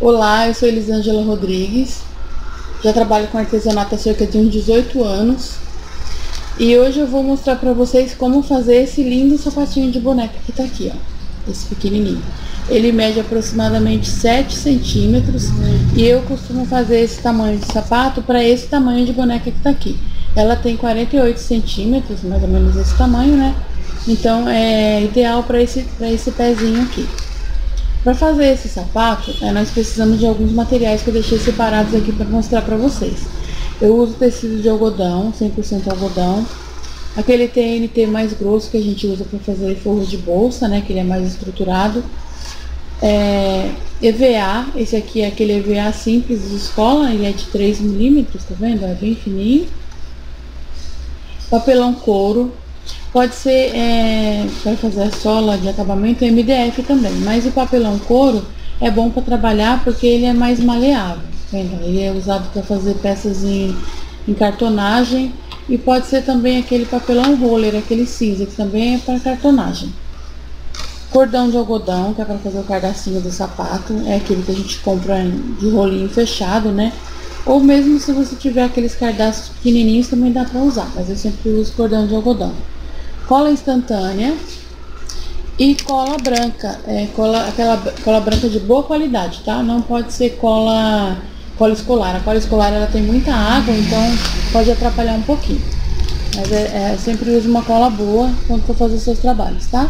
Olá, eu sou Elisângela Rodrigues, já trabalho com artesanato há cerca de uns 18 anos e hoje eu vou mostrar para vocês como fazer esse lindo sapatinho de boneca que tá aqui, ó, esse pequenininho. Ele mede aproximadamente 7 centímetros e eu costumo fazer esse tamanho de sapato para esse tamanho de boneca que tá aqui. Ela tem 48 centímetros, mais ou menos esse tamanho, né? Então é ideal para esse pezinho aqui. Para fazer esse sapato, nós precisamos de alguns materiais que eu deixei separados aqui para mostrar para vocês. Eu uso tecido de algodão, 100% algodão. Aquele TNT mais grosso que a gente usa para fazer forro de bolsa, né? Que ele é mais estruturado. EVA, esse aqui é aquele EVA simples de escola, ele é de 3 milímetros, tá vendo? É bem fininho. Papelão couro. Pode ser para fazer a sola de acabamento MDF também, mas o papelão couro é bom para trabalhar porque ele é mais maleável. Ele é usado para fazer peças em cartonagem e pode ser também aquele papelão roller, aquele cinza, que também é para cartonagem. Cordão de algodão, que é para fazer o cardacinho do sapato, é aquele que a gente compra de rolinho fechado, né? Ou mesmo se você tiver aqueles cardaços pequenininhos também dá para usar, mas eu sempre uso cordão de algodão. Cola instantânea e cola branca, aquela cola branca de boa qualidade, tá? Não pode ser cola escolar. A cola escolar ela tem muita água, então pode atrapalhar um pouquinho. Mas sempre uso uma cola boa quando for fazer seus trabalhos, tá?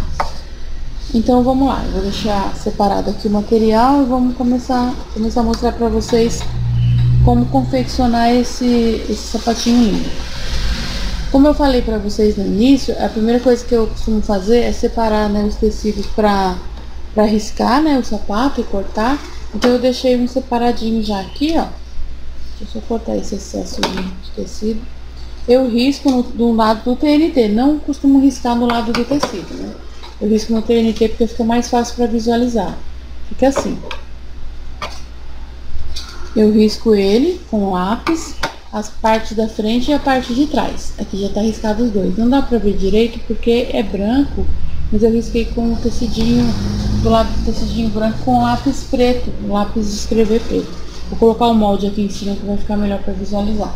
Então vamos lá, eu vou deixar separado aqui o material e vamos começar a mostrar para vocês como confeccionar esse sapatinho lindo. Como eu falei para vocês no início, a primeira coisa que eu costumo fazer é separar, né, os tecidos para riscar, né, o sapato e cortar. Então eu deixei um separadinho já aqui, ó. Deixa eu só cortar esse excesso de tecido. Eu risco do lado do TNT, não costumo riscar no lado do tecido, né? Eu risco no TNT porque fica mais fácil para visualizar. Fica assim. Eu risco ele com lápis, as partes da frente e a parte de trás. Aqui já tá riscado os dois. Não dá pra ver direito porque é branco, mas eu risquei com o tecidinho, do lado do tecidinho branco com lápis preto, lápis de escrever preto. Vou colocar o molde aqui em cima que vai ficar melhor para visualizar.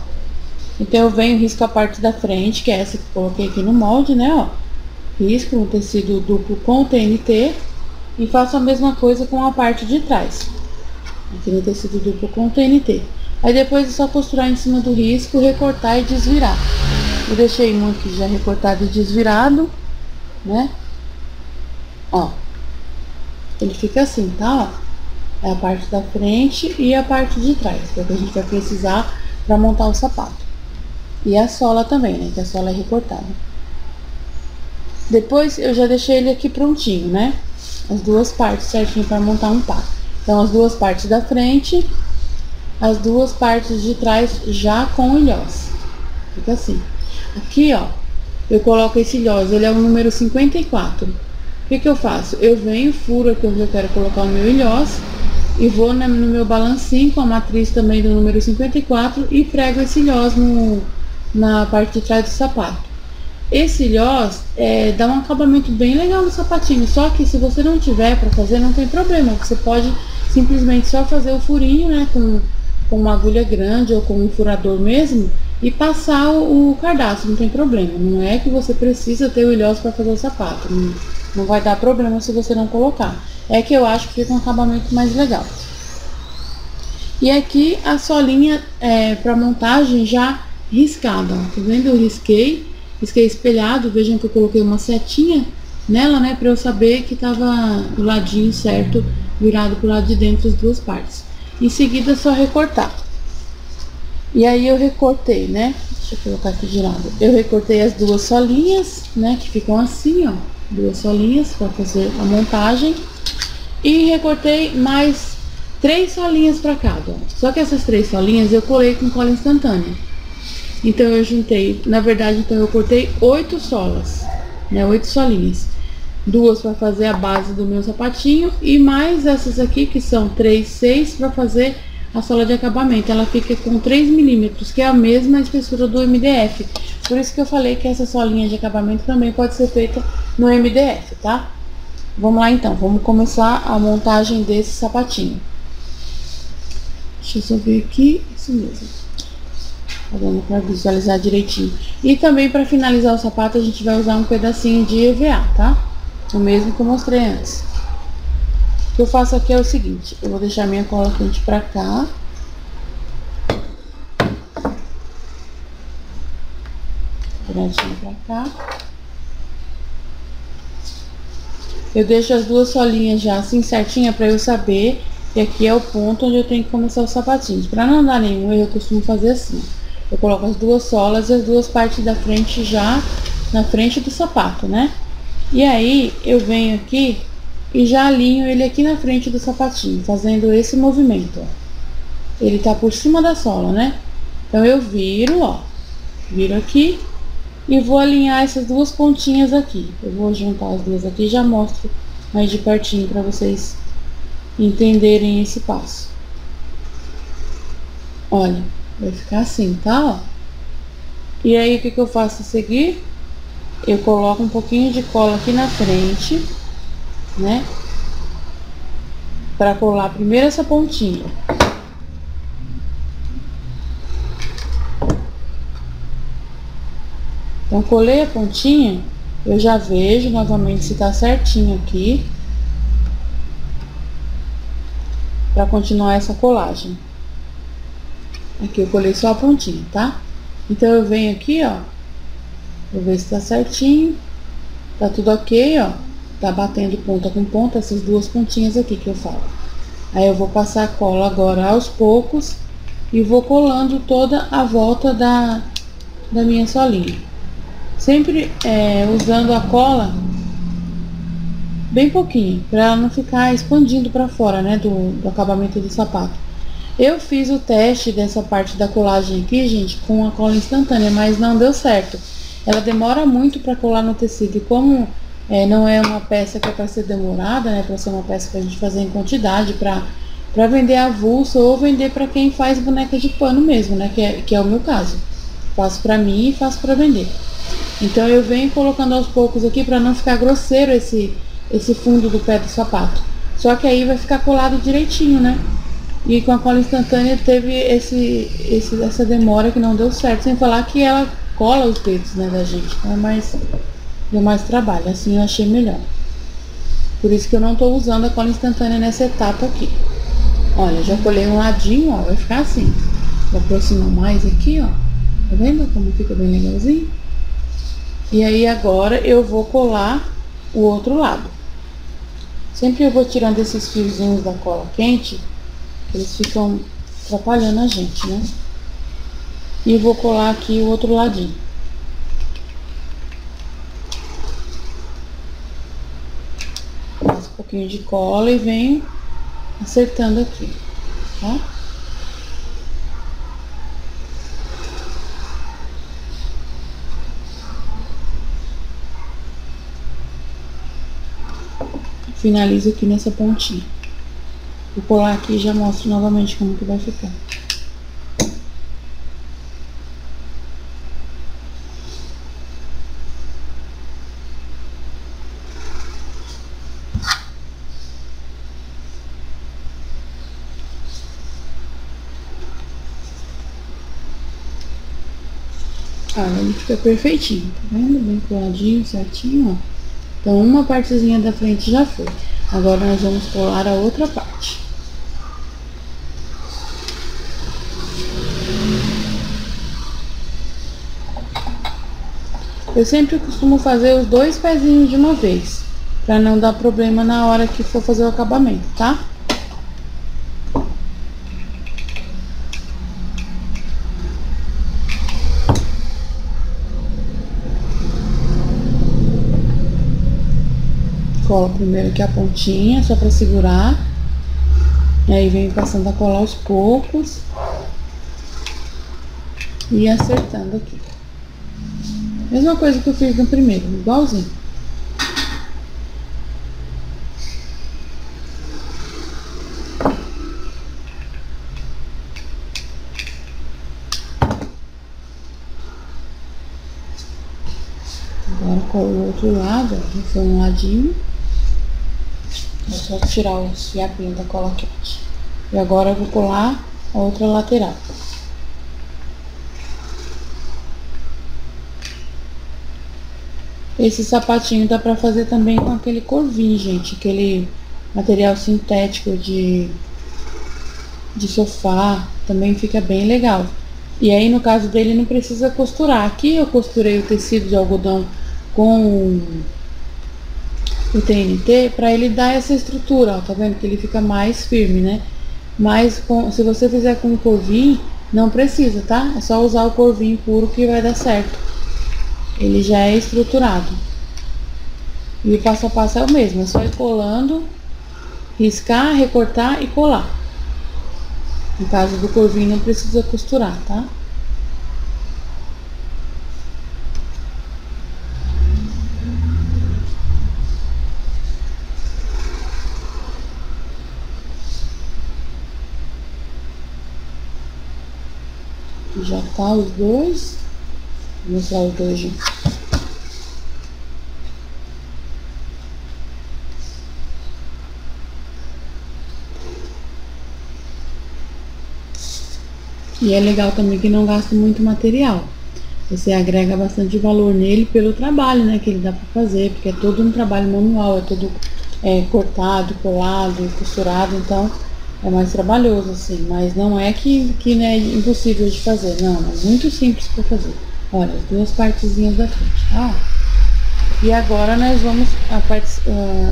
Então eu venho, risco a parte da frente, que é essa que eu coloquei aqui no molde, né, ó. Risco no tecido duplo com o TNT e faço a mesma coisa com a parte de trás. Aqui no tecido duplo com o TNT. Aí depois é só costurar em cima do risco, recortar e desvirar. Eu deixei um aqui já recortado e desvirado, né? Ó. Ele fica assim, tá? Ó. É a parte da frente e a parte de trás, que é o que a gente vai precisar para montar o sapato. E a sola também, né? Que a sola é recortada. Depois eu já deixei ele aqui prontinho, né? As duas partes certinho para montar um par. Então as duas partes da frente, as duas partes de trás já com ilhós. Fica assim. Aqui, ó, eu coloco esse ilhós, ele é o número 54. O que eu faço? Eu venho, furo aqui onde eu quero colocar o meu ilhós e vou no meu balancinho com a matriz também do número 54 e prego esse ilhós na parte de trás do sapato. Esse ilhós dá um acabamento bem legal no sapatinho, só que se você não tiver para fazer, não tem problema. Você pode simplesmente só fazer o furinho, né, com uma agulha grande ou com um furador mesmo e passar o cardaço, não tem problema. Não é que você precisa ter o ilhós para fazer o sapato, não vai dar problema se você não colocar. É que eu acho que fica um acabamento mais legal. E aqui a solinha para montagem já riscada, ó. Tá vendo? Eu risquei espelhado, vejam que eu coloquei uma setinha nela, né, para eu saber que tava o ladinho certo, virado pro lado de dentro as duas partes. Em seguida é só recortar. E aí eu recortei, né? Deixa eu colocar aqui de lado. Eu recortei as duas solinhas, né? Que ficam assim, ó. Duas solinhas para fazer a montagem. E recortei mais 3 solinhas para cada. Só que essas 3 solinhas eu colei com cola instantânea. Então eu juntei, na verdade, então eu cortei 8 solas, né? 8 solinhas. 2 para fazer a base do meu sapatinho e mais essas aqui que são 3, 6 para fazer a sola de acabamento. Ela fica com 3 milímetros, que é a mesma espessura do MDF. Por isso que eu falei que essa solinha de acabamento também pode ser feita no MDF, tá? Vamos lá então, vamos começar a montagem desse sapatinho. Deixa eu só ver aqui, isso mesmo. Tá dando pra visualizar direitinho. E também para finalizar o sapato a gente vai usar um pedacinho de EVA, tá? O mesmo que eu mostrei antes. O que eu faço aqui é o seguinte, eu vou deixar minha cola quente pra cá. Viradinho pra cá. Eu deixo as duas solinhas já assim certinha pra eu saber que aqui é o ponto onde eu tenho que começar os sapatinhos. Pra não dar nenhum erro, eu costumo fazer assim. Eu coloco as duas solas e as duas partes da frente já na frente do sapato, né? E aí eu venho aqui e já alinho ele aqui na frente do sapatinho, fazendo esse movimento, ó. Ele tá por cima da sola, né? Então eu viro, ó. Viro aqui e vou alinhar essas duas pontinhas aqui. Eu vou juntar as duas aqui e já mostro mais de pertinho para vocês entenderem esse passo. Olha, vai ficar assim, tá? Ó. E aí o que eu faço a seguir? Eu coloco um pouquinho de cola aqui na frente, né? Para colar primeiro essa pontinha. Então, colei a pontinha, eu já vejo novamente se tá certinho aqui, para continuar essa colagem. Aqui eu colei só a pontinha, tá? Então, eu venho aqui, ó, vou ver se tá certinho, tá tudo ok, ó, tá batendo ponta com ponta, essas duas pontinhas aqui que eu falo. Aí, eu vou passar a cola agora aos poucos e vou colando toda a volta da minha solinha. Sempre usando a cola bem pouquinho, para ela não ficar expandindo para fora, né, do acabamento do sapato. Eu fiz o teste dessa parte da colagem aqui, gente, com a cola instantânea, mas não deu certo. Ela demora muito para colar no tecido, e como não é uma peça que é para ser demorada, né, para ser uma peça que a gente fazer em quantidade, para vender avulso ou vender para quem faz boneca de pano mesmo, né, que é o meu caso. Faço para mim e faço para vender. Então eu venho colocando aos poucos aqui para não ficar grosseiro esse fundo do pé do sapato. Só que aí vai ficar colado direitinho, né? E com a cola instantânea teve essa demora que não deu certo. Sem falar que ela cola os dedos, né, da gente. Então deu mais trabalho. Assim eu achei melhor. Por isso que eu não tô usando a cola instantânea nessa etapa aqui. Olha, já colei um ladinho, ó. Vai ficar assim. Vou aproximar mais aqui, ó. Tá vendo como fica bem legalzinho? E aí agora eu vou colar o outro lado. Sempre eu vou tirando esses fiozinhos da cola quente, eles ficam atrapalhando a gente, né? E vou colar aqui o outro ladinho. Passo um pouquinho de cola e venho acertando aqui, tá? Finalizo aqui nessa pontinha. Vou colar aqui e já mostro novamente como que vai ficar. Ah, ele fica perfeitinho, tá vendo? Bem coladinho, certinho, ó. Então, uma partezinha da frente já foi. Agora, nós vamos colar a outra parte. Eu sempre costumo fazer os dois pezinhos de uma vez, para não dar problema na hora que for fazer o acabamento, tá? Colo primeiro aqui a pontinha, só para segurar. E aí venho passando a cola aos poucos. E acertando aqui. Mesma coisa que eu fiz no primeiro, igualzinho. Agora colo o outro lado, ó, já foi um ladinho. É só tirar os fiapinhos da cola quente. E agora eu vou colar a outra lateral. Esse sapatinho dá pra fazer também com aquele corvinho, gente, aquele material sintético de sofá, também fica bem legal. E aí no caso dele não precisa costurar. Aqui eu costurei o tecido de algodão com o TNT para ele dar essa estrutura, ó, tá vendo que ele fica mais firme, né? Mas se você fizer com o corvinho, não precisa, tá? É só usar o corvinho puro que vai dar certo. Ele já é estruturado. E o passo a passo é o mesmo, é só ir colando, riscar, recortar e colar. No caso do corvinho não precisa costurar, tá? Já tá os dois. Vou mostrar os dois, gente. E é legal também que não gasta muito material. Você agrega bastante valor nele pelo trabalho, né, que ele dá para fazer, porque é todo um trabalho manual, é todo cortado, colado, costurado, então é mais trabalhoso assim, mas não é que é impossível de fazer, não, é muito simples para fazer. Olha, as duas partezinhas da frente, tá? E agora nós vamos,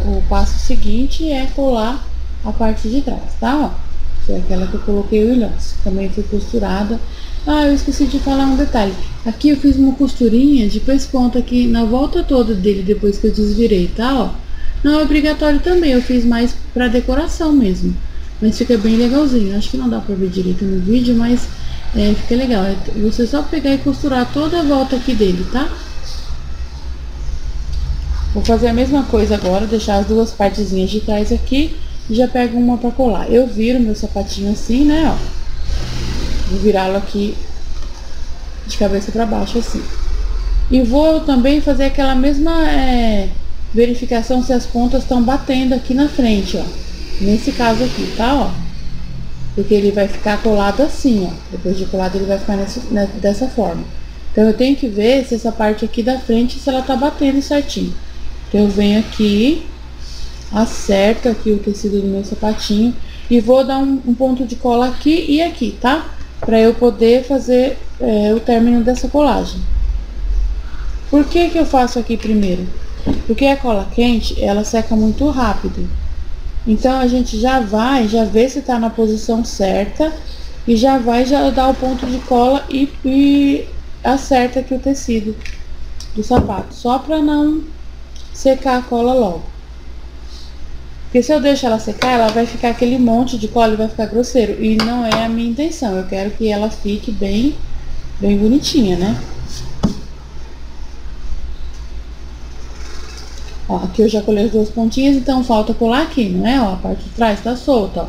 o passo seguinte é colar a parte de trás, tá? Ó. É aquela que eu coloquei o ilhós, também foi costurada. Ah, eu esqueci de falar um detalhe. Aqui eu fiz uma costurinha de pesponto aqui na volta toda dele, depois que eu desvirei, tá? Ó. Não é obrigatório também, eu fiz mais pra decoração mesmo. Mas fica bem legalzinho. Acho que não dá pra ver direito no vídeo, mas fica legal. É você só pegar e costurar toda a volta aqui dele, tá? Vou fazer a mesma coisa agora, deixar as duas partezinhas de trás aqui. E já pego uma pra colar. Eu viro meu sapatinho assim, né, ó. Vou virá-lo aqui de cabeça pra baixo, assim. E vou também fazer aquela mesma verificação se as pontas estão batendo aqui na frente, ó. Nesse caso aqui, tá, ó. Porque ele vai ficar colado assim, ó. Depois de colado ele vai ficar dessa forma. Então eu tenho que ver se essa parte aqui da frente, se ela tá batendo certinho. Então eu venho aqui, acerto aqui o tecido do meu sapatinho e vou dar um ponto de cola aqui e aqui, tá? Pra eu poder fazer o término dessa colagem. Por que que eu faço aqui primeiro? Porque a cola quente, ela seca muito rápido. Então a gente já vê se tá na posição certa e já dá o ponto de cola e acerta aqui o tecido do sapato, só pra não secar a cola logo. Porque se eu deixo ela secar, ela vai ficar aquele monte de cola e vai ficar grosseiro. E não é a minha intenção. Eu quero que ela fique bem bonitinha, né? Ó, aqui eu já colei as duas pontinhas, então falta colar aqui, não é? Ó, a parte de trás tá solta, ó.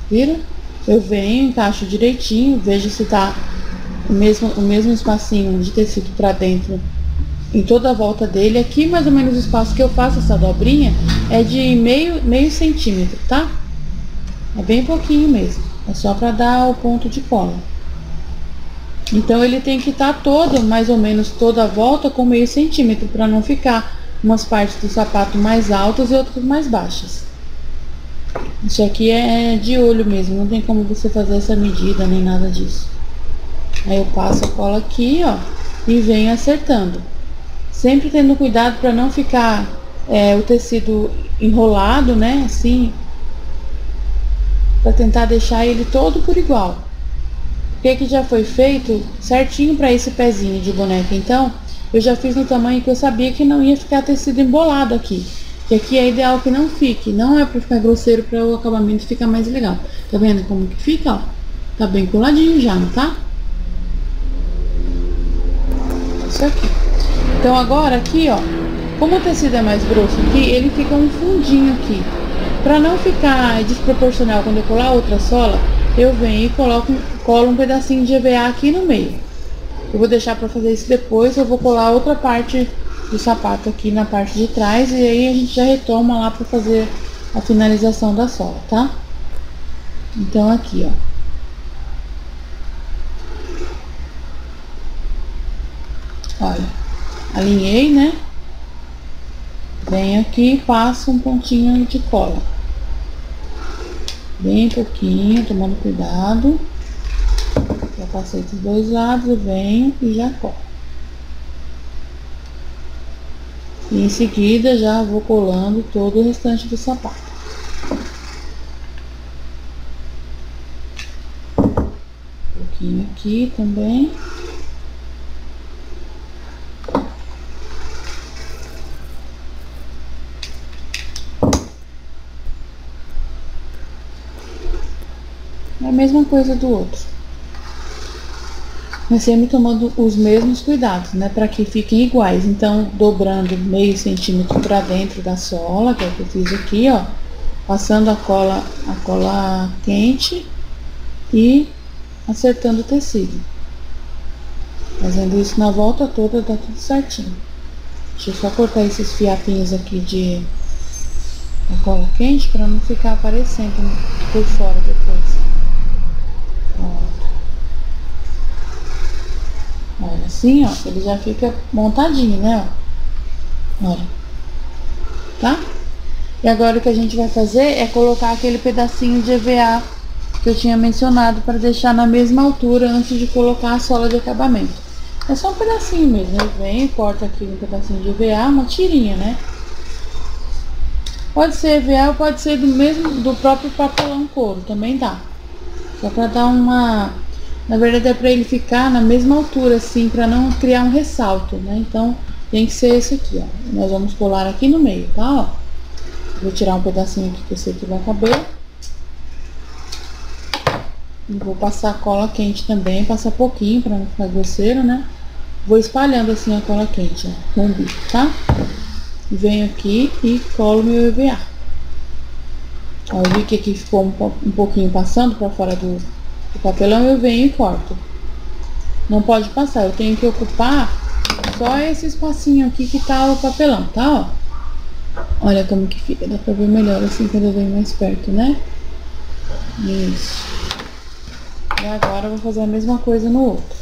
Viram? Eu venho, encaixo direitinho, vejo se tá o mesmo espacinho de tecido pra dentro em toda a volta dele. Aqui mais ou menos o espaço que eu faço essa dobrinha é de meio centímetro, tá? É bem pouquinho mesmo, é só para dar o ponto de cola. Então ele tem que estar todo, mais ou menos toda a volta com meio centímetro, para não ficar umas partes do sapato mais altas e outras mais baixas. Isso aqui é de olho mesmo, não tem como você fazer essa medida nem nada disso. Aí eu passo a cola aqui, ó, e venho acertando. Sempre tendo cuidado para não ficar o tecido enrolado, né? Assim, para tentar deixar ele todo por igual. Porque que já foi feito certinho para esse pezinho de boneca. Então, eu já fiz no tamanho que eu sabia que não ia ficar tecido embolado aqui. Que aqui é ideal que não fique. Não é para ficar grosseiro, para o acabamento ficar mais legal. Tá vendo como que fica, ó? Tá bem coladinho já, não tá? Isso aqui. Então agora aqui, ó, como o tecido é mais grosso aqui, ele fica um fundinho aqui. Para não ficar desproporcional quando eu colar outra sola, eu venho e colo um pedacinho de EVA aqui no meio. Eu vou deixar para fazer isso depois, eu vou colar outra parte do sapato aqui na parte de trás e aí a gente já retoma lá para fazer a finalização da sola, tá? Então aqui, ó. alinhei, né? Venho aqui e passo um pontinho de cola. Bem pouquinho, tomando cuidado. Já passei dos dois lados, eu venho e já colo. E em seguida já vou colando todo o restante do sapato. Um pouquinho aqui também. É a mesma coisa do outro. Mas sempre tomando os mesmos cuidados, né? Para que fiquem iguais. Então, dobrando meio centímetro para dentro da sola, que é o que eu fiz aqui, ó. Passando a cola quente e acertando o tecido. Fazendo isso na volta toda, dá tudo certinho. Deixa eu só cortar esses fiapinhos aqui de cola quente para não ficar aparecendo por fora depois. Pronto. Olha, assim, ó, ele já fica montadinho, né, ó. Olha. Tá? E agora o que a gente vai fazer é colocar aquele pedacinho de EVA que eu tinha mencionado para deixar na mesma altura antes de colocar a sola de acabamento. É só um pedacinho mesmo. Eu venho e corto aqui um pedacinho de EVA, uma tirinha, né? Pode ser EVA ou pode ser do próprio papelão couro, também dá. Só para dar uma... Na verdade é para ele ficar na mesma altura, assim, para não criar um ressalto, né? Então tem que ser esse aqui, ó. Nós vamos colar aqui no meio, tá? Ó. Vou tirar um pedacinho aqui que eu sei que vai caber. E vou passar cola quente também, passar pouquinho para não ficar grosseiro, né? Vou espalhando assim a cola quente, ó, com o bico, tá? Venho aqui e colo meu EVA. Ó, eu vi que aqui ficou um pouquinho passando para fora do papelão, eu venho e corto. Não pode passar, eu tenho que ocupar só esse espacinho aqui que tá o papelão, tá? Ó. Olha como que fica, dá pra ver melhor assim quando eu venho mais perto, né? Isso. E agora eu vou fazer a mesma coisa no outro.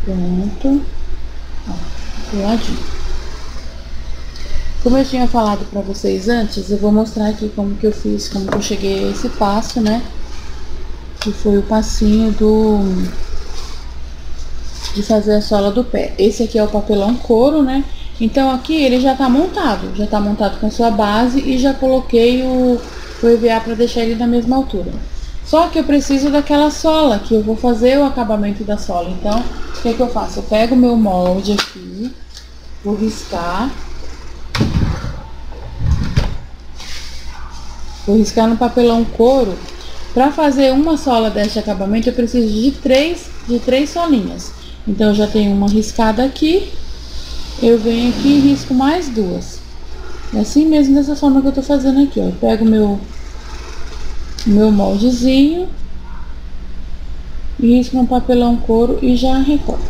Pronto. Ó, do ladinho. Como eu tinha falado pra vocês antes, eu vou mostrar aqui como que eu fiz, como que eu cheguei a esse passo, né? Que foi o passinho de fazer a sola do pé. Esse aqui é o papelão couro, né? Então aqui ele já tá montado com a sua base e já coloquei o EVA pra deixar ele na mesma altura. Só que eu preciso daquela sola, que eu vou fazer o acabamento da sola. Então, o que é que eu faço? Eu pego o meu molde aqui, vou riscar. Vou riscar no papelão couro. Para fazer uma sola deste acabamento, eu preciso de três solinhas. Então, eu já tenho uma riscada aqui. Eu venho aqui e risco mais duas. É assim mesmo, dessa forma que eu tô fazendo aqui, ó. Eu pego meu moldezinho e risco no papelão couro e já recorto.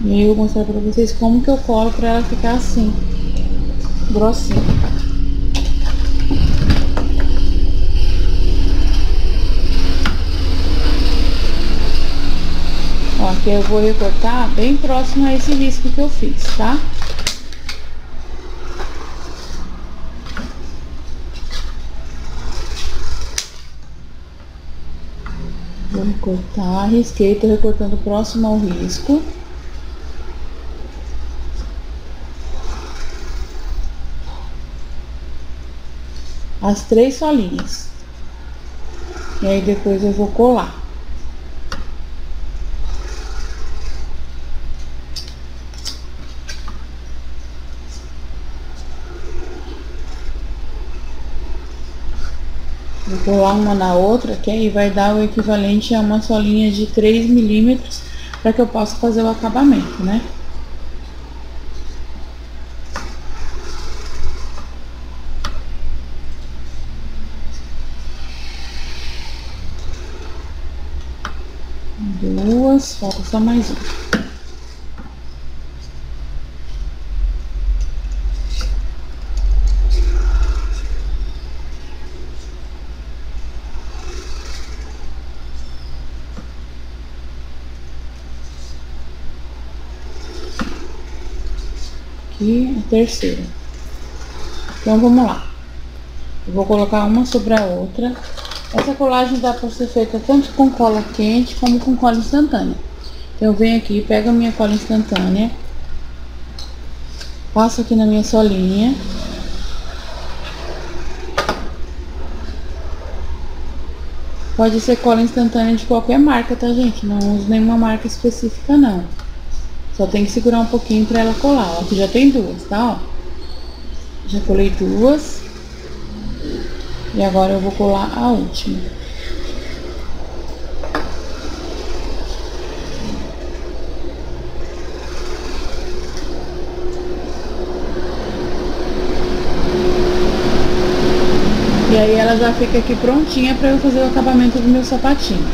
E aí eu vou mostrar pra vocês como que eu colo pra ela ficar assim, grossinha. Ó, aqui eu vou recortar bem próximo a esse risco que eu fiz, tá? Vou recortar, risquei, tô recortando próximo ao risco. As 3 solinhas. E aí depois eu vou colar. Vou colar uma na outra, que aí vai dar o equivalente a uma solinha de 3 milímetros, para que eu possa fazer o acabamento, né? duas, falta só mais uma. Aqui a terceira. Então vamos lá. Eu vou colocar uma sobre a outra. Essa colagem dá para ser feita tanto com cola quente como com cola instantânea. Então eu venho aqui, pego a minha cola instantânea, passo aqui na minha solinha. Pode ser cola instantânea de qualquer marca, tá, gente? Não uso nenhuma marca específica, não. Só tem que segurar um pouquinho para ela colar. Ó, aqui já tem duas, tá? Ó. Já colei duas. E agora eu vou colar a última. E aí ela já fica aqui prontinha para eu fazer o acabamento do meu sapatinho.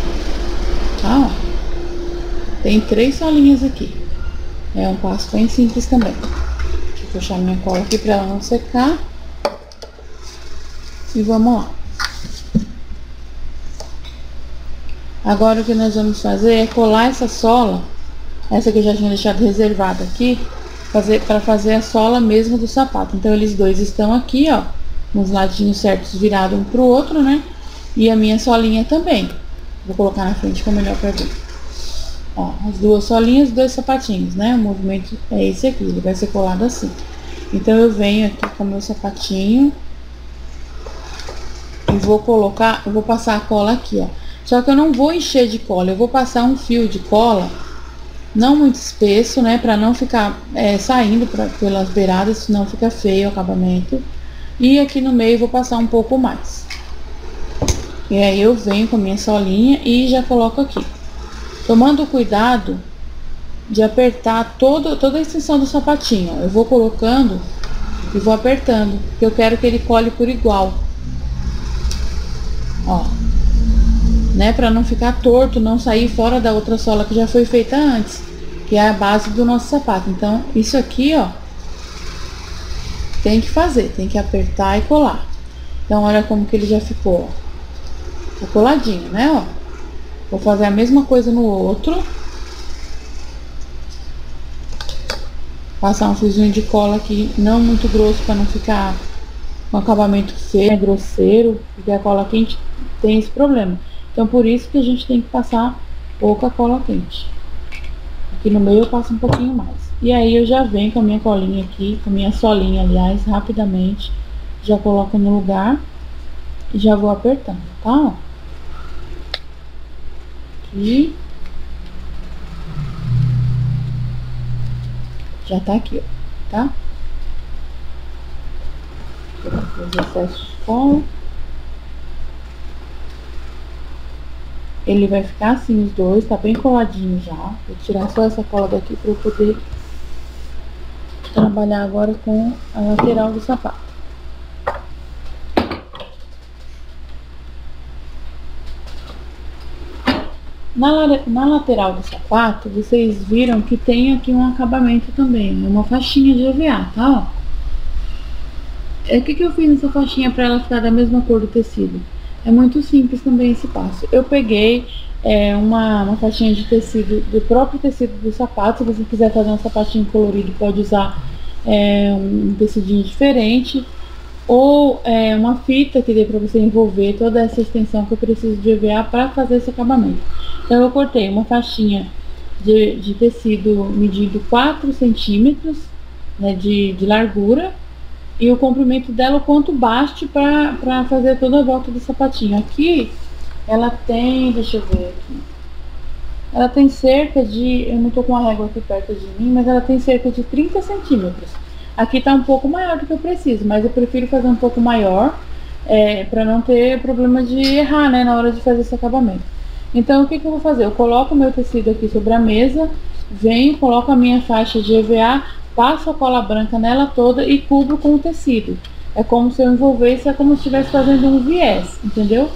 Tá, ó. Tem 3 solinhas aqui. É um passo bem simples também. Deixa eu puxar minha cola aqui para ela não secar. E vamos lá. Agora o que nós vamos fazer é colar essa sola. Essa que eu já tinha deixado reservada aqui. Para fazer a sola mesmo do sapato. Então eles dois estão aqui, ó. Nos ladinhos certos virados um pro outro, né? E a minha solinha também. Vou colocar na frente que é melhor para ver. Ó, as duas solinhas, 2 sapatinhos, né? O movimento é esse aqui, ele vai ser colado assim. Então eu venho aqui com o meu sapatinho e vou colocar, eu vou passar a cola aqui, ó. Só que eu não vou encher de cola, eu vou passar um fio de cola, não muito espesso, né? Pra não ficar saindo pelas beiradas, senão fica feio o acabamento. E aqui no meio eu vou passar um pouco mais. E aí eu venho com a minha solinha e já coloco aqui. Tomando cuidado de apertar toda a extensão do sapatinho. Eu vou colocando e vou apertando, porque eu quero que ele cole por igual. Ó. Né? Pra não ficar torto, não sair fora da outra sola que já foi feita antes. Que é a base do nosso sapato. Então, isso aqui, ó. Tem que fazer, tem que apertar e colar. Então, olha como que ele já ficou, ó. Tá coladinho, né, ó. Vou fazer a mesma coisa no outro. Passar um fiozinho de cola aqui, não muito grosso para não ficar com acabamento feio, grosseiro, porque a cola quente tem esse problema. Então por isso que a gente tem que passar pouca cola quente. Aqui no meio eu passo um pouquinho mais. E aí eu já venho com a minha colinha aqui, com a minha solinha, aliás, rapidamente. Já coloco no lugar e já vou apertando, tá? Aqui. Já tá aqui, ó, tá? Tirar os excessos de cola. Ele vai ficar assim, os dois, tá bem coladinho já. Vou tirar só essa cola daqui pra eu poder trabalhar agora com a lateral do sapato. Na lateral do sapato, vocês viram que tem aqui um acabamento também, uma faixinha de EVA, tá? O que eu fiz nessa faixinha para ela ficar da mesma cor do tecido? É muito simples também esse passo. Eu peguei uma faixinha de tecido, do próprio tecido do sapato. Se você quiser fazer um sapatinho colorido, pode usar um tecidinho diferente. Ou uma fita que dê para você envolver toda essa extensão que eu preciso de EVA para fazer esse acabamento. Então eu cortei uma faixinha de tecido medindo 4 centímetros, né, de largura, e o comprimento dela o quanto baste para fazer toda a volta do sapatinho. Aqui ela tem, deixa eu ver aqui, ela tem cerca de, eu não tô com a régua aqui perto de mim, mas ela tem cerca de 30 centímetros. Aqui tá um pouco maior do que eu preciso, mas eu prefiro fazer um pouco maior, para não ter problema de errar, né, na hora de fazer esse acabamento. Então o que eu vou fazer? Eu coloco o meu tecido aqui sobre a mesa, venho, coloco a minha faixa de EVA, passo a cola branca nela toda e cubro com o tecido. É como se eu envolvesse, é como se estivesse fazendo um viés, entendeu?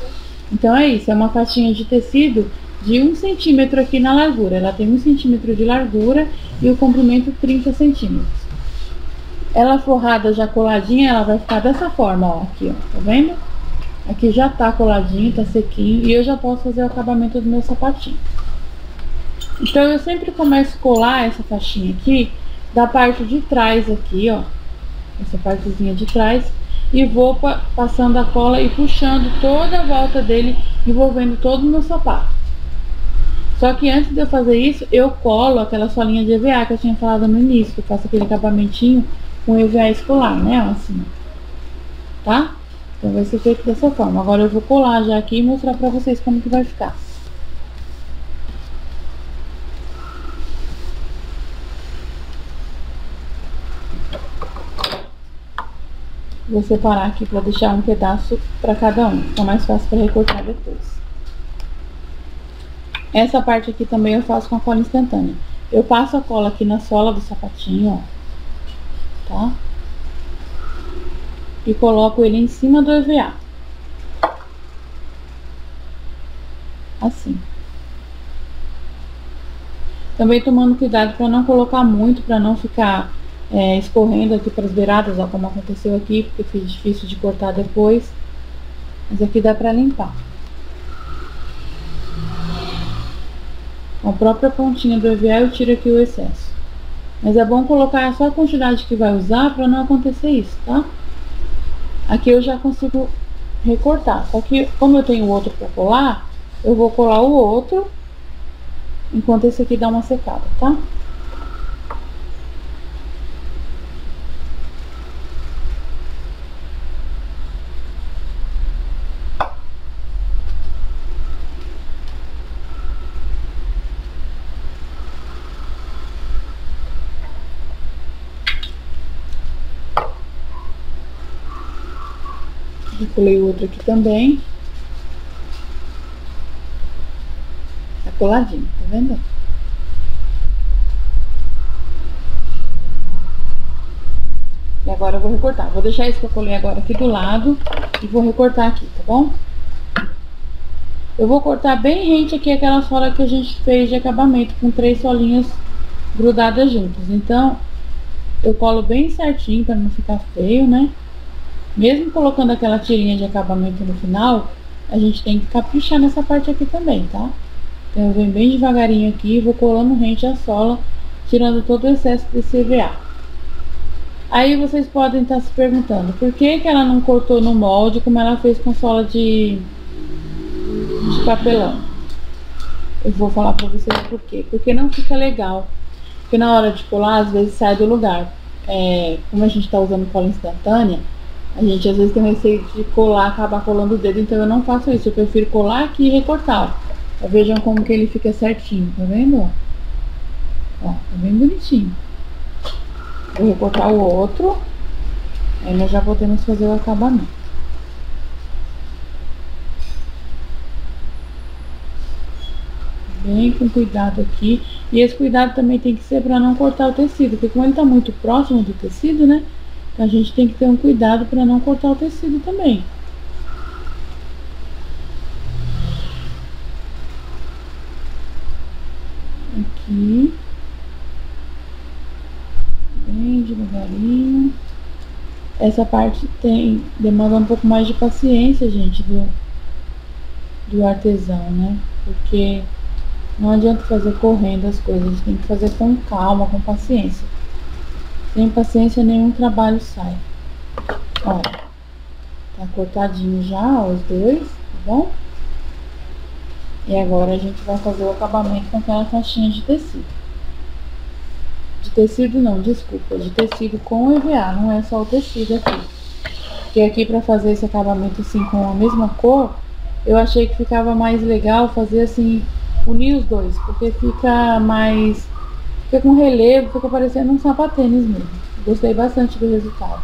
Então é isso, é uma faixinha de tecido de 1 centímetro aqui na largura. Ela tem 1 centímetro de largura e o comprimento 30 centímetros. Ela forrada já coladinha, ela vai ficar dessa forma, ó, aqui, ó, tá vendo? Aqui já tá coladinho, tá sequinho, e eu já posso fazer o acabamento do meu sapatinho. Então eu sempre começo a colar essa faixinha aqui da parte de trás aqui, ó, essa partezinha de trás, e vou passando a cola e puxando toda a volta dele, envolvendo todo o meu sapato. Só que antes de eu fazer isso, eu colo aquela solinha de EVA que eu tinha falado no início, que eu faço aquele acabamentinho com EVA escolar, né, ó, assim, tá? Então vai ser feito dessa forma. Agora eu vou colar já aqui e mostrar pra vocês como que vai ficar. Vou separar aqui para deixar um pedaço para cada um, fica mais fácil para recortar depois. Essa parte aqui também eu faço com a cola instantânea. Eu passo a cola aqui na sola do sapatinho, ó, tá? E coloco ele em cima do EVA. Assim. Também tomando cuidado para não colocar muito, para não ficar escorrendo aqui para as beiradas, ó, como aconteceu aqui, porque foi difícil de cortar depois. Mas aqui dá para limpar. Com a própria pontinha do EVA eu tiro aqui o excesso. Mas é bom colocar só a quantidade que vai usar para não acontecer isso, tá? Aqui eu já consigo recortar. Só que como eu tenho outro para colar, eu vou colar o outro enquanto esse aqui dá uma secada, tá? Eu colei o outro aqui também. Tá coladinho, tá vendo? E agora eu vou recortar. Vou deixar esse que eu colei agora aqui do lado e vou recortar aqui, tá bom? Eu vou cortar bem rente aqui aquela sola que a gente fez de acabamento, com 3 solinhas grudadas juntas. Então, eu colo bem certinho para não ficar feio, né? Mesmo colocando aquela tirinha de acabamento no final, a gente tem que caprichar nessa parte aqui também, tá? Então eu venho bem devagarinho aqui e vou colando rente a sola, tirando todo o excesso desse EVA. Aí vocês podem estar se perguntando, por que que ela não cortou no molde como ela fez com sola de papelão? Eu vou falar pra vocês por quê. Porque não fica legal. Porque na hora de colar, às vezes sai do lugar. Como a gente tá usando cola instantânea, a gente às vezes tem receio de colar, acabar colando o dedo, então eu não faço isso. Eu prefiro colar aqui e recortar. Ó. Vejam como que ele fica certinho, tá vendo? Ó, tá bem bonitinho. Vou recortar o outro. Aí nós já podemos fazer o acabamento. Bem com cuidado aqui. E esse cuidado também tem que ser para não cortar o tecido, porque como ele tá muito próximo do tecido, né? Então a gente tem que ter um cuidado para não cortar o tecido também. Aqui. Bem devagarinho. Essa parte demanda um pouco mais de paciência, gente, do artesão, né? Porque não adianta fazer correndo as coisas, a gente tem que fazer com calma, com paciência. Sem paciência nenhum trabalho sai. Ó, tá cortadinho já, ó, os dois, tá bom? E agora a gente vai fazer o acabamento com aquela faixinha de tecido. De tecido não, desculpa, de tecido com EVA, não é só o tecido aqui. Porque aqui pra fazer esse acabamento assim com a mesma cor, eu achei que ficava mais legal fazer assim, unir os dois, porque fica mais... Fica com relevo, fica parecendo um sapatênis mesmo. Gostei bastante do resultado.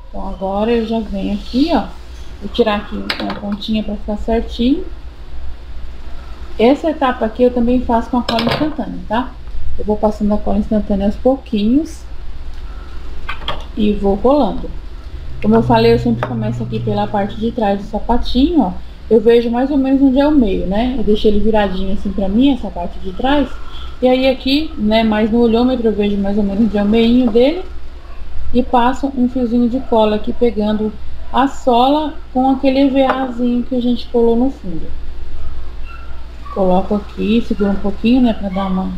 Então agora eu já venho aqui, ó. Vou tirar aqui uma pontinha pra ficar certinho. Essa etapa aqui eu também faço com a cola instantânea, tá? Eu vou passando a cola instantânea aos pouquinhos. E vou colando. Como eu falei, eu sempre começo aqui pela parte de trás do sapatinho, ó. eu vejo mais ou menos onde é o meio, né? Eu deixei ele viradinho assim pra mim, essa parte de trás. E aí aqui, né, mais no olhômetro eu vejo mais ou menos onde é o meinho dele. E passo um fiozinho de cola aqui pegando a sola com aquele EVAzinho que a gente colou no fundo. Coloco aqui, seguro um pouquinho, né, pra dar uma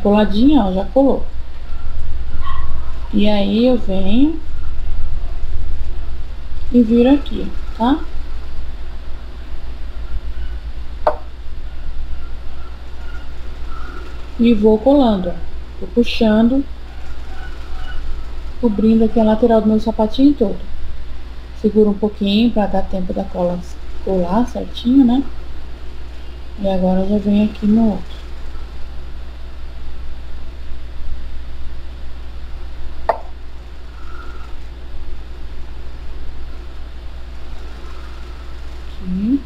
coladinha, ó, já colou. E aí eu venho e viro aqui, tá? E vou colando, ó. Tô puxando, cobrindo aqui a lateral do meu sapatinho todo. Seguro um pouquinho para dar tempo da cola colar certinho, né? E agora já venho aqui no outro. Aqui.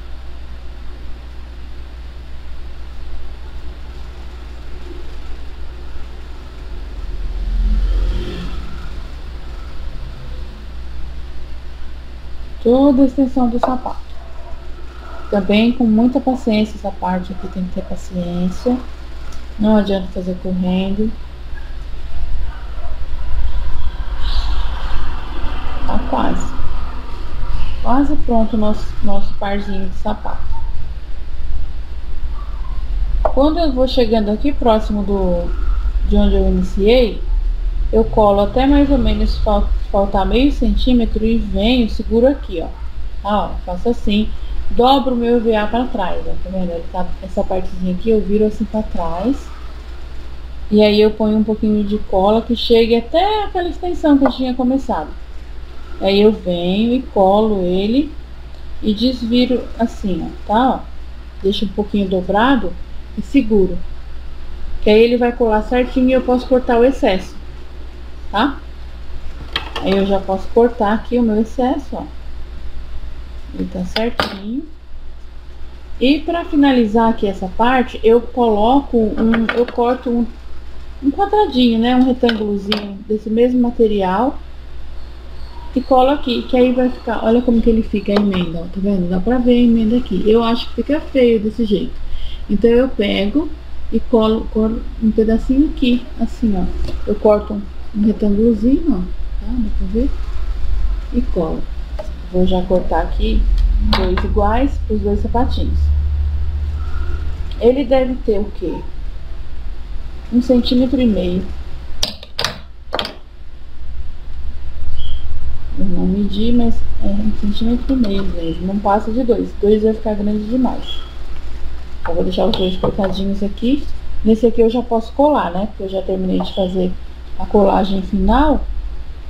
Toda a extensão do sapato. Também com muita paciência, essa parte aqui tem que ter paciência. Não adianta fazer correndo. Tá quase. Quase pronto o nosso parzinho de sapato. Quando eu vou chegando aqui próximo de onde eu iniciei, eu colo até mais ou menos faltar meio centímetro e venho, seguro aqui, ó. Ó, faço assim, dobro o meu EVA para trás, ó, tá vendo? Ele tá, essa partezinha aqui eu viro assim para trás. E aí eu ponho um pouquinho de cola que chegue até aquela extensão que eu tinha começado. Aí eu venho e colo ele e desviro assim, ó, tá? Ó, deixo um pouquinho dobrado e seguro. Que aí ele vai colar certinho e eu posso cortar o excesso, tá? Aí eu já posso cortar aqui o meu excesso, ó. Ele tá certinho. E para finalizar aqui essa parte, eu corto um quadradinho, né? Um retângulozinho desse mesmo material. E colo aqui, que aí vai ficar, olha como que ele fica a emenda, ó, tá vendo? Dá pra ver a emenda aqui. Eu acho que fica feio desse jeito. Então eu pego e colo um pedacinho aqui, assim, ó. Eu corto um retângulozinho, ó, tá? Dá pra ver? E colo. Vou já cortar aqui dois iguais para os dois sapatinhos. Ele deve ter o quê? 1,5 centímetros. Eu não medi, mas é 1,5 centímetros mesmo. Não passa de 2. 2 vai ficar grande demais. Eu vou deixar os dois cortadinhos aqui. Nesse aqui eu já posso colar, né? Porque eu já terminei de fazer a colagem final.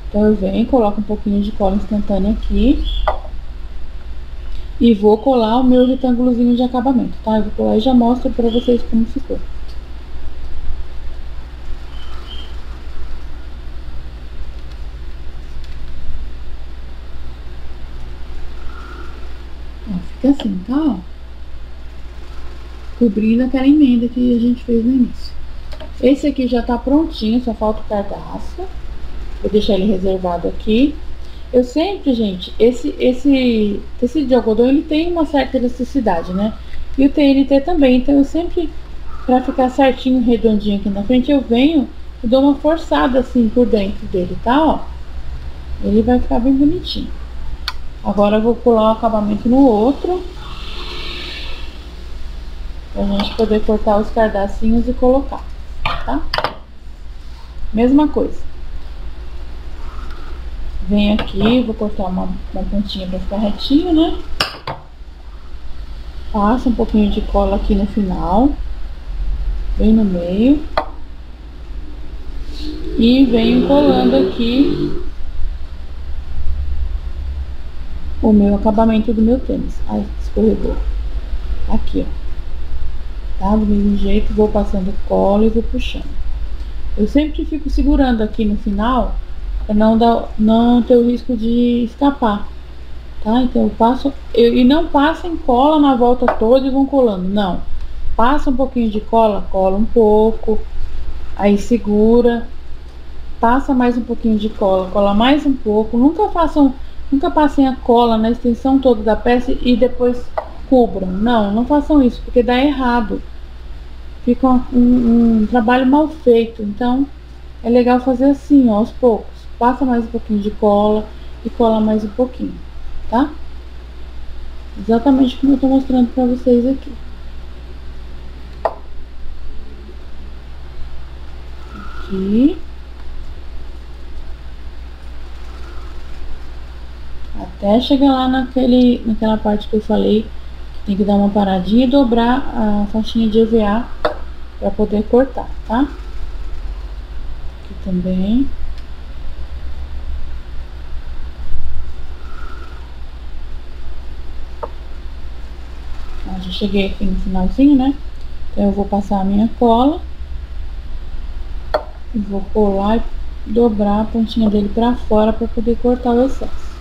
Então eu venho, coloco um pouquinho de cola instantânea aqui. E vou colar o meu retângulozinho de acabamento, tá? Eu vou colar e já mostro pra vocês como ficou. Ó, fica assim, tá? Ó, cobrindo aquela emenda que a gente fez no início. Esse aqui já tá prontinho, só falta o cardaço. Vou deixar ele reservado aqui. Eu sempre, gente, esse tecido de algodão, ele tem uma certa elasticidade, né? E o TNT também, então eu sempre, pra ficar certinho, redondinho aqui na frente, eu venho e dou uma forçada assim por dentro dele, tá? Ó, ele vai ficar bem bonitinho. Agora eu vou colar o acabamento no outro, pra gente poder cortar os cardacinhos e colocar, tá? Mesma coisa. Venho aqui, vou cortar uma pontinha pra ficar retinho, né? Passo um pouquinho de cola aqui no final, bem no meio. E venho colando aqui o meu acabamento do meu tênis. Ai, escorregou. Aqui, ó. Tá? Do mesmo jeito, vou passando cola e vou puxando. Eu sempre fico segurando aqui no final, para não ter o risco de escapar, tá? Então eu passo, e não passem cola na volta toda e vão colando, não. Passa um pouquinho de cola, cola um pouco, aí segura, passa mais um pouquinho de cola, cola mais um pouco. Nunca passem a cola na extensão toda da peça e depois cubram. Não, não façam isso, porque dá errado. Fica um trabalho mal feito. Então, é legal fazer assim, ó, aos poucos. Passa mais um pouquinho de cola e cola mais um pouquinho, tá? Exatamente como eu tô mostrando pra vocês aqui. Aqui. Até chegar lá naquela parte que eu falei, que tem que dar uma paradinha e dobrar a faixinha de EVA para poder cortar, tá? Aqui também. Ó, já cheguei aqui no finalzinho, né? Então eu vou passar a minha cola e vou colar e dobrar a pontinha dele para fora para poder cortar o excesso.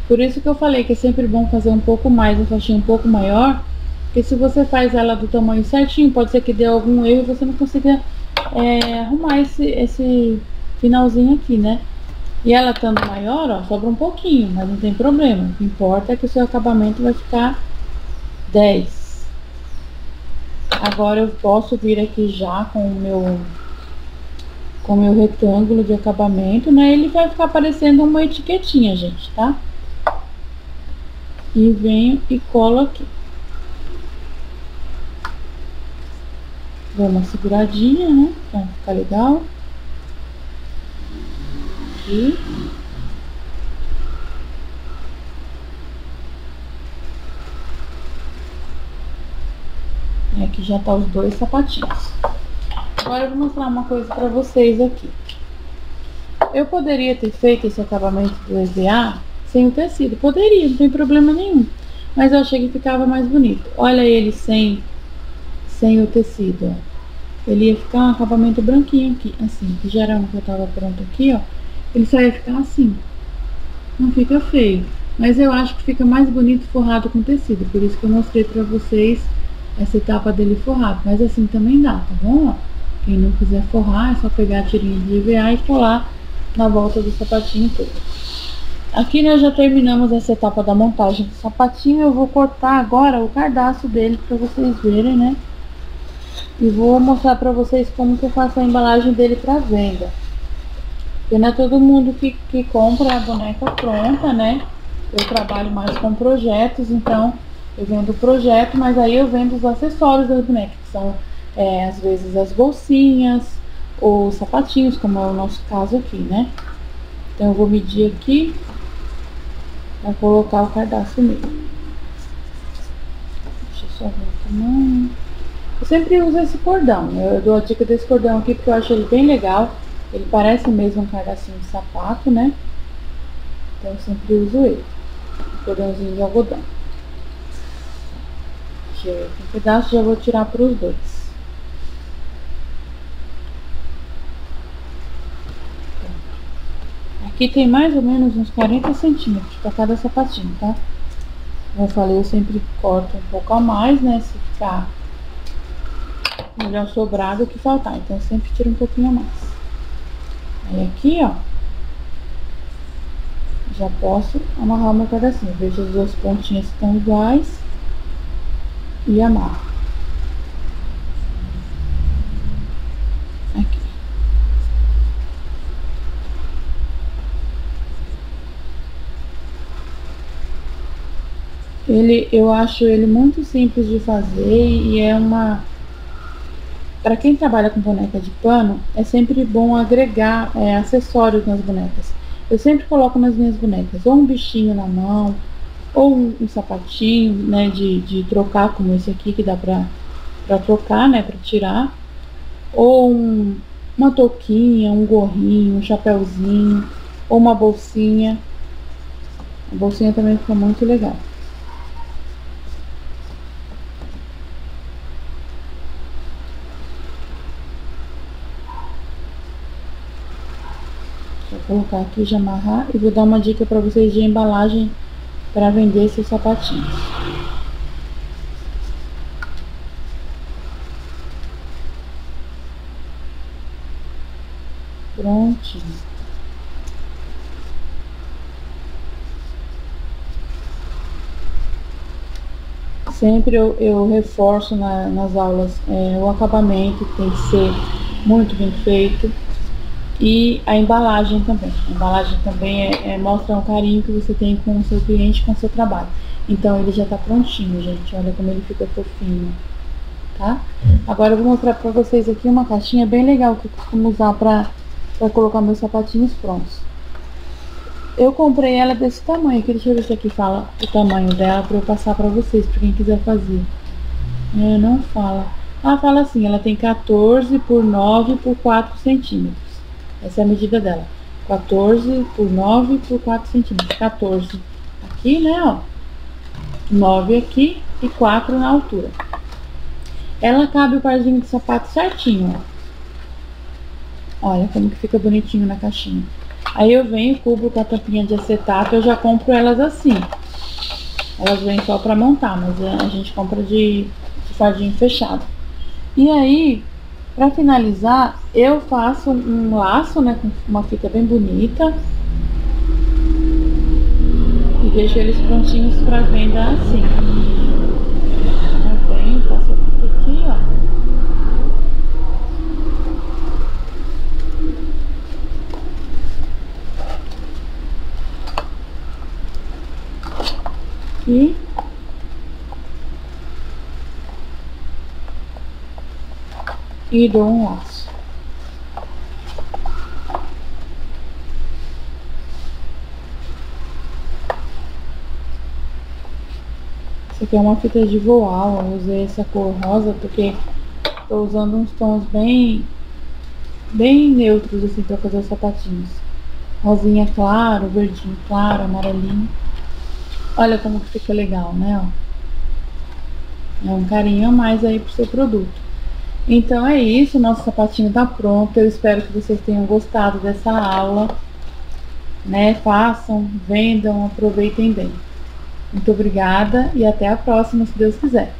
Por isso que eu falei que é sempre bom fazer um pouco mais, a faixinha um pouco maior, porque se você faz ela do tamanho certinho, pode ser que dê algum erro e você não consiga arrumar esse finalzinho aqui, né? E ela estando maior, ó, sobra um pouquinho, mas não tem problema. O que importa é que o seu acabamento vai ficar 10. Agora eu posso vir aqui já com o meu retângulo de acabamento, né? Ele vai ficar parecendo uma etiquetinha, gente, tá? E venho e colo aqui. Dou uma seguradinha, né? Pra ficar legal. Aqui. E aqui já tá os dois sapatinhos. Agora eu vou mostrar uma coisa pra vocês aqui. Eu poderia ter feito esse acabamento do EVA sem o tecido. Poderia, não tem problema nenhum. Mas eu achei que ficava mais bonito. Olha ele sem o tecido, ó. Ele ia ficar um acabamento branquinho aqui, assim. Que já era um que eu tava pronto aqui, ó. Ele só ia ficar assim. Não fica feio. Mas eu acho que fica mais bonito forrado com tecido. Por isso que eu mostrei pra vocês essa etapa dele forrado. Mas assim também dá, tá bom? Ó, quem não quiser forrar, é só pegar a tirinha de EVA e colar na volta do sapatinho todo. Aqui nós já terminamos essa etapa da montagem do sapatinho. Eu vou cortar agora o cardaço dele para vocês verem, né? E vou mostrar para vocês como que eu faço a embalagem dele para venda. Porque não é todo mundo que compra a boneca pronta, né? Eu trabalho mais com projetos, então eu vendo o projeto, mas aí eu vendo os acessórios da boneca, que são às vezes as bolsinhas ou os sapatinhos, como é o nosso caso aqui, né? Então eu vou medir aqui para colocar o cadastro nele. Deixa eu só ver o tamanho. Eu sempre uso esse cordão. Eu dou a dica desse cordão aqui porque eu acho ele bem legal. Ele parece mesmo um cadastrinho de sapato, né? Então eu sempre uso ele. Um cordãozinho de algodão. Deixa eu ver aqui um pedaço, já vou tirar para os dois. Aqui tem mais ou menos uns 40 centímetros para cada sapatinho, tá? Como eu falei, eu sempre corto um pouco a mais, né? Se ficar melhor sobrar do que faltar. Então eu sempre tiro um pouquinho a mais. Aí aqui, ó, já posso amarrar o meu pedacinho. Vejo as duas pontinhas estão iguais e amarro. Aqui. Eu acho ele muito simples de fazer e é para quem trabalha com boneca de pano, é sempre bom agregar acessórios nas bonecas. Eu sempre coloco nas minhas bonecas ou um bichinho na mão, ou um sapatinho, né, de trocar, como esse aqui, que dá pra trocar, né, pra tirar. Ou uma touquinha, um gorrinho, um chapéuzinho, ou uma bolsinha. A bolsinha também fica muito legal. Vou colocar aqui, já amarrar, e vou dar uma dica para vocês de embalagem para vender esses sapatinhos. Prontinho. Sempre eu reforço nas aulas o acabamento, que tem que ser muito bem feito. E a embalagem também. A embalagem também mostra o carinho que você tem com o seu cliente, com o seu trabalho. Então ele já tá prontinho, gente. Olha como ele fica fofinho, tá? Agora eu vou mostrar pra vocês aqui uma caixinha bem legal que eu costumo usar pra colocar meus sapatinhos prontos. Eu comprei ela desse tamanho aqui. Deixa eu ver se aqui fala o tamanho dela pra eu passar pra vocês, pra quem quiser fazer. Não fala. Ah, fala assim, ela tem 14 por 9 por 4 centímetros. Essa é a medida dela. 14 por 9 por 4 centímetros. 14 aqui, né, ó. 9 aqui e 4 na altura. Ela cabe o parzinho de sapato certinho, ó. Olha como que fica bonitinho na caixinha. Aí eu venho, cubro com a tampinha de acetato, eu já compro elas assim. Elas vêm só pra montar, mas a gente compra de fardinho fechado. E aí, pra finalizar, eu faço um laço, né, com uma fita bem bonita. E deixo eles prontinhos pra venda assim. Eu venho, passo a fita aqui, ó. E dou um laço. Essa aqui é uma fita de voal. Eu usei essa cor rosa porque tô usando uns tons bem neutros assim pra fazer os sapatinhos. Rosinha claro, verdinho claro, amarelinho. Olha como que fica legal, né? Ó. É um carinho a mais aí pro seu produto. Então é isso, nosso sapatinho tá pronto. Eu espero que vocês tenham gostado dessa aula, né? Façam, vendam, aproveitem bem. Muito obrigada e até a próxima, se Deus quiser.